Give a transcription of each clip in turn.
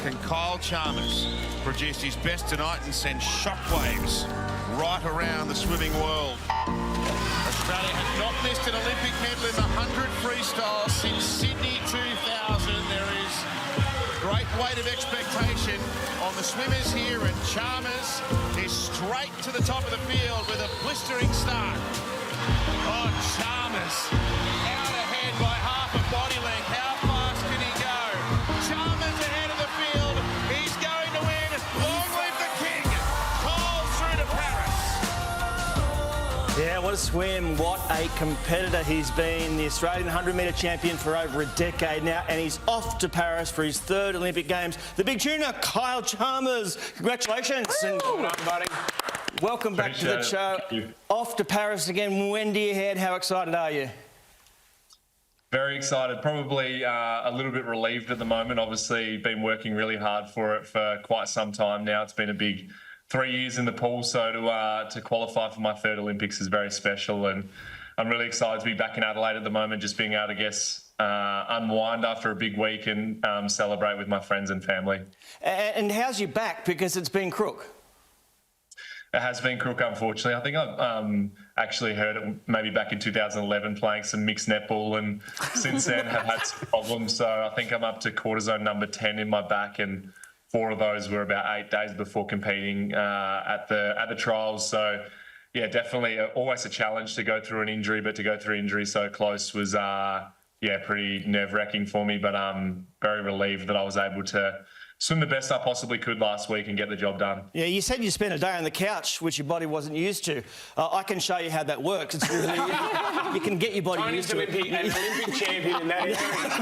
Can Kyle Chalmers produce his best tonight and send shockwaves right around the swimming world? Australia has not missed an Olympic medal in the 100 freestyle since Sydney 2000. There is great weight of expectation on the swimmers here, and Chalmers is straight to the top of the field with a blistering start. Oh, Chalmers out ahead by half a body length. How fast can he go? Chalmers ahead of the field. He's going to win. Long live the king. Cole through to Paris. Yeah, what a swim. What a competitor he's been. The Australian 100-metre champion for over a decade now, and he's off to Paris for his third Olympic Games. The big tuner, Kyle Chalmers. Congratulations. Well done, buddy. Welcome back to the show. Off to Paris again. When do you head? How excited are you? Very excited. Probably a little bit relieved at the moment. Obviously, been working really hard for it for quite some time now. It's been a big 3 years in the pool, so to qualify for my third Olympics is very special, and I'm really excited to be back in Adelaide at the moment, just being able to, unwind after a big week and celebrate with my friends and family. And how's your back? Because it's been crook. It has been crook, unfortunately. I think I've actually heard it maybe back in 2011 playing some mixed netball, and since then have had some problems. So I think I'm up to cortisone number 10 in my back, and 4 of those were about 8 days before competing at the trials. So yeah, definitely always a challenge to go through an injury, but to go through injury so close was pretty nerve-wracking for me. But I'm very relieved that I was able to swim the best I possibly could last week and get the job done. Yeah, you said you spent a day on the couch, which your body wasn't used to. I can show you how that works. It's really, you can get your body used to it. An Olympic champion in that area.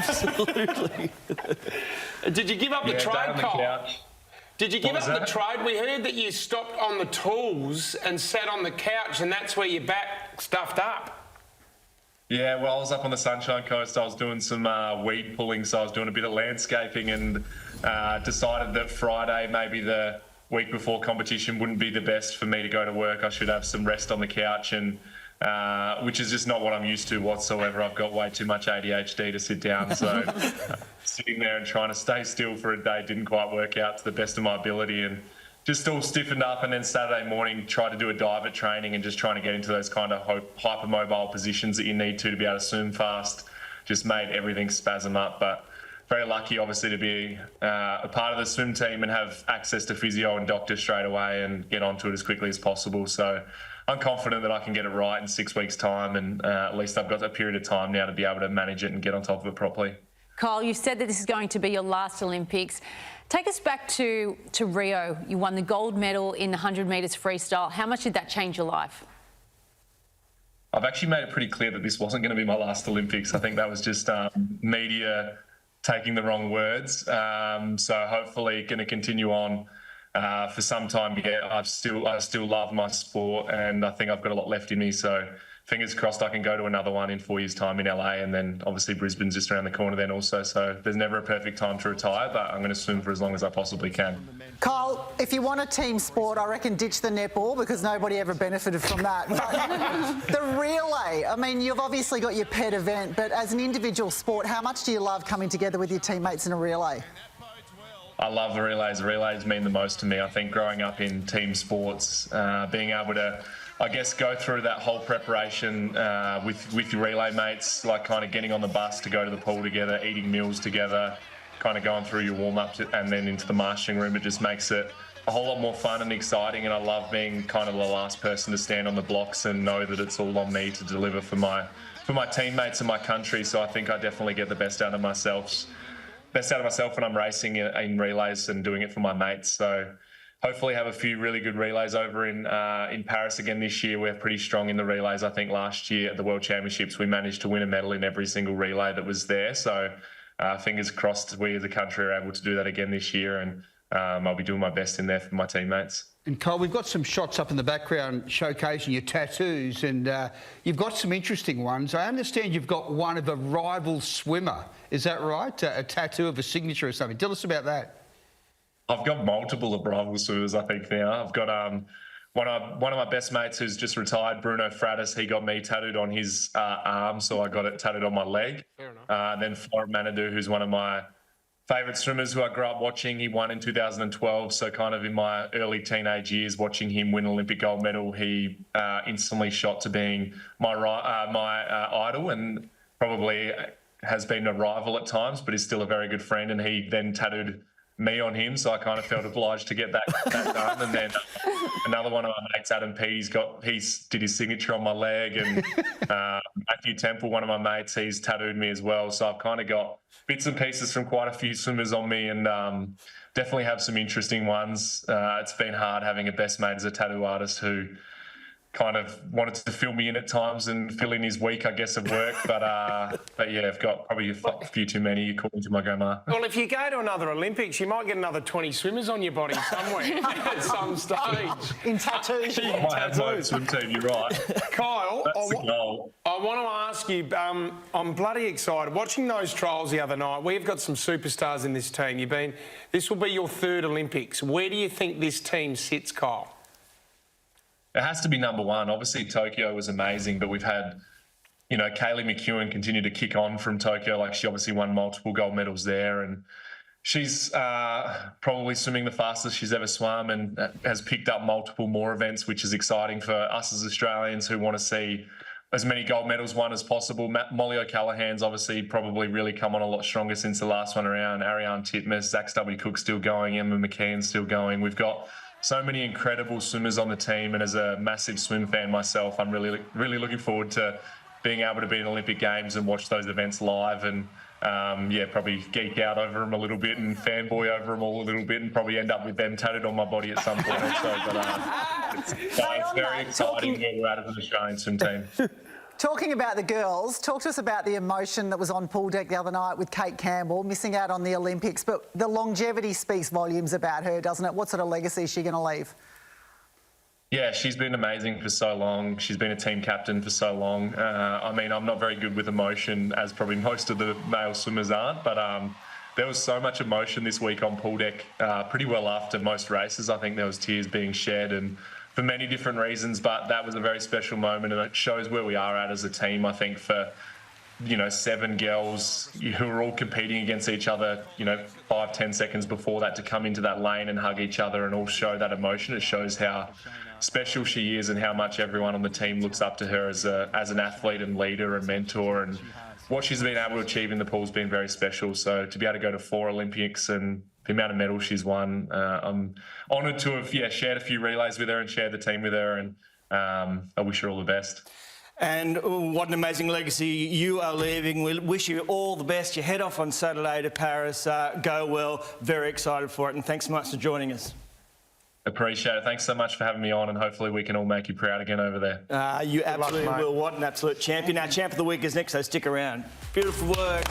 Absolutely. Did you give up the trade, Cole? Did you give up the trade? We heard that you stopped on the tools and sat on the couch, and that's where your back stuffed up. Yeah, well, I was up on the Sunshine Coast. I was doing some weed pulling, so I was doing a bit of landscaping, and decided that Friday, maybe the week before competition, wouldn't be the best for me to go to work. I should have some rest on the couch, and which is just not what I'm used to whatsoever. I've got way too much ADHD to sit down, so sitting there and trying to stay still for a day didn't quite work out to the best of my ability, and just all stiffened up. And then Saturday morning tried to do a dive at training and just trying to get into those kind of hypermobile positions that you need to be able to swim fast. Just made everything spasm up. But very lucky, obviously, to be a part of the swim team and have access to physio and doctor straight away and get onto it as quickly as possible. So I'm confident that I can get it right in 6 weeks' time, and at least I've got a period of time now to be able to manage it and get on top of it properly. Kyle, you said that this is going to be your last Olympics. Take us back to Rio. You won the gold medal in the 100 metres freestyle. How much did that change your life? I've actually made it pretty clear that this wasn't going to be my last Olympics. I think that was just media taking the wrong words. So hopefully going to continue on for some time. Yeah, I still love my sport, and I think I've got a lot left in me. So fingers crossed I can go to another one in 4 years' time in LA, and then obviously Brisbane's just around the corner then also. So there's never a perfect time to retire, but I'm going to swim for as long as I possibly can. Kyle, if you want a team sport, I reckon ditch the netball, because nobody ever benefited from that. But the relay, I mean, you've obviously got your pet event, but as an individual sport, how much do you love coming together with your teammates in a relay? I love the relays. The relays mean the most to me. I think growing up in team sports, being able to, I guess, go through that whole preparation with your relay mates, like kind of getting on the bus to go to the pool together, eating meals together, kind of going through your warm-up and then into the marshalling room. It just makes it a whole lot more fun and exciting, and I love being kind of the last person to stand on the blocks and know that it's all on me to deliver for my teammates and my country. So I think I definitely get the best out of myself when I'm racing in relays and doing it for my mates. So hopefully have a few really good relays over in Paris again this year. We're pretty strong in the relays. I think last year at the World Championships we managed to win a medal in every single relay that was there. So fingers crossed we as a country are able to do that again this year, and I'll be doing my best in there for my teammates. And Kyle, we've got some shots up in the background showcasing your tattoos, and you've got some interesting ones. I understand you've got one of a rival swimmer. Is that right? A tattoo of a signature or something. Tell us about that. I've got multiple of rival swimmers, I think, now. I've got one of my best mates who's just retired, Bruno Fratis. He got me tattooed on his arm, so I got it tattooed on my leg. Fair enough. Then Florent Manadou, who's one of my favourite swimmers who I grew up watching. He won in 2012, so kind of in my early teenage years, watching him win Olympic gold medal, he instantly shot to being my idol, and probably has been a rival at times, but is still a very good friend. And he then tattooed me on him, so I kind of felt obliged to get that done. And then another one of my mates, Adam Pete, he did his signature on my leg, and Matthew Temple, one of my mates, he's tattooed me as well. So I've kind of got bits and pieces from quite a few swimmers on me, and definitely have some interesting ones. It's been hard having a best mate as a tattoo artist who kind of wanted to fill me in at times and fill in his week, I guess, of work. But yeah, I've got probably a few too many, according to my grandma. Well, if you go to another Olympics, you might get another 20 swimmers on your body somewhere at some stage. In tattoos. I might have my own swim team, you're right. Kyle, That's the goal. I want to ask you, I'm bloody excited. Watching those trials the other night, we've got some superstars in this team. This will be your third Olympics. Where do you think this team sits, Kyle? It has to be number one. Obviously, Tokyo was amazing, but we've had, Kaylee McEwen continue to kick on from Tokyo. Like, she obviously won multiple gold medals there, and she's probably swimming the fastest she's ever swum, and has picked up multiple more events, which is exciting for us as Australians who want to see as many gold medals won as possible. Molly O'Callaghan's obviously probably really come on a lot stronger since the last one around. Ariane Titmus, Zach W. Cook's still going, Emma McKeon's still going. We've got so many incredible swimmers on the team, and as a massive swim fan myself, I'm really looking forward to being able to be in Olympic Games and watch those events live, and probably geek out over them a little bit and fanboy over them all a little bit, and probably end up with them tattooed on my body at some point also. But it's very exciting where we're at as an Australian swim team. Talking about the girls, talk to us about the emotion that was on pool deck the other night with Cate Campbell, missing out on the Olympics, but the longevity speaks volumes about her, doesn't it? What sort of legacy is she going to leave? Yeah, she's been amazing for so long. She's been a team captain for so long. I'm not very good with emotion, as probably most of the male swimmers aren't, but there was so much emotion this week on pool deck, pretty well after most races. I think there was tears being shed, and for many different reasons, but that was a very special moment, and it shows where we are at as a team. I think for 7 girls who are all competing against each other, 5-10 seconds before that, to come into that lane and hug each other and all show that emotion, it shows how special she is and how much everyone on the team looks up to her as an athlete and leader and mentor, and what she's been able to achieve in the pool has been very special. So to be able to go to 4 Olympics and the amount of medals she's won, I'm honoured to have shared a few relays with her and shared the team with her, and I wish her all the best. And what an amazing legacy you are leaving. We wish you all the best. You head off on Saturday to Paris. Go well. Very excited for it, and thanks so much for joining us. Appreciate it. Thanks so much for having me on, and hopefully we can all make you proud again over there. You absolutely will. What an absolute champion. Our champ of the week is next, so stick around. Beautiful work.